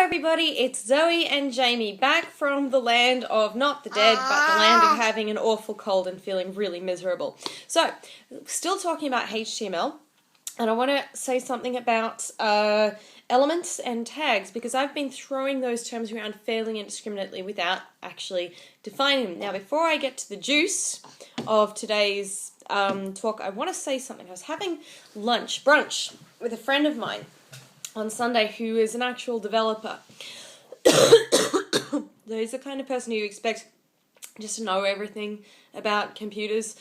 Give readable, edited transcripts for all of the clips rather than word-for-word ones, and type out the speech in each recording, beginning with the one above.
everybody, it's Zoe and Jamie back from the land of not the dead, but the land of having an awful cold and feeling really miserable. So, still talking about HTML, and I want to say something about elements and tags, because I've been throwing those terms around fairly indiscriminately without actually defining them. Now, before I get to the juice of today's talk, I want to say something. I was having brunch, with a friend of mine on Sunday who is an actual developer. He's the kind of person who you expect just to know everything about computers,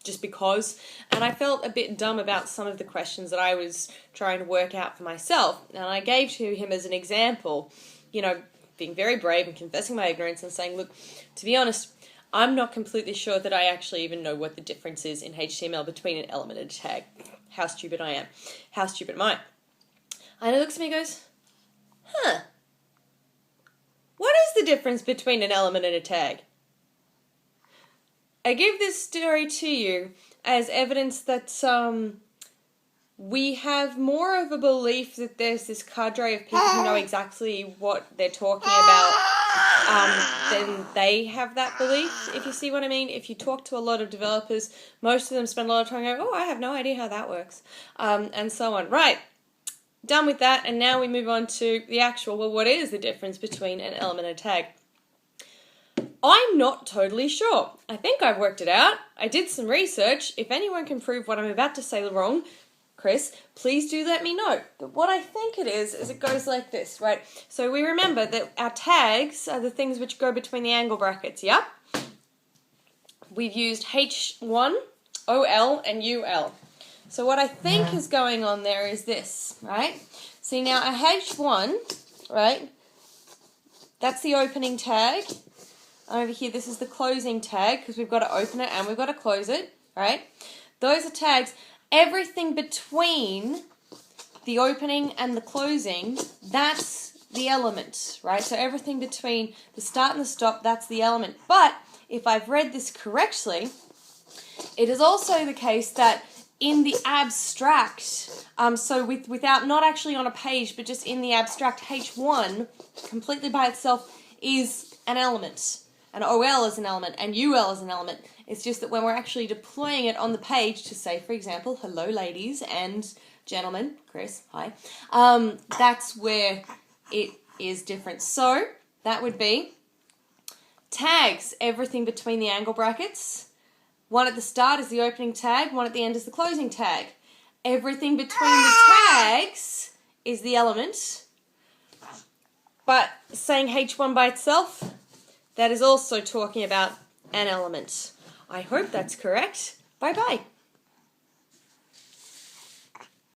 just because. And I felt a bit dumb about some of the questions that I was trying to work out for myself. And I gave to him as an example, being very brave and confessing my ignorance and saying, look, to be honest, I'm not completely sure that I actually even know what the difference is in HTML between an element and a tag. How stupid I am. How stupid am I? And he looks at me and goes, what is the difference between an element and a tag? I give this story to you as evidence that we have more of a belief that there's this cadre of people who know exactly what they're talking about than they have that belief, if you see what I mean. If you talk to a lot of developers, most of them spend a lot of time going, oh, I have no idea how that works, and so on. Right. Done with that, and now we move on to the actual, well, what is the difference between an element and a tag? I'm not totally sure. I think I've worked it out. I did some research. If anyone can prove what I'm about to say wrong, Chris, please do let me know. But what I think it is it goes like this, right? So we remember that our tags are the things which go between the angle brackets, yeah? We've used H1, OL, and UL. So what I think is going on there is this, right? See, now a H1, right, that's the opening tag. Over here, this is the closing tag, because we've got to open it and we've got to close it, right? Those are tags. Everything between the opening and the closing, that's the element, right? So everything between the start and the stop, that's the element. But if I've read this correctly, it is also the case that in the abstract, so without, not actually on a page, but just in the abstract, H1, completely by itself, is an element. And OL is an element, and UL is an element. It's just that when we're actually deploying it on the page to say, for example, hello ladies and gentlemen, Chris, hi, that's where it is different. So that would be tags, everything between the angle brackets. One at the start is the opening tag, one at the end is the closing tag. Everything between the tags is the element. But saying H1 by itself, that is also talking about an element. I hope that's correct. Bye-bye.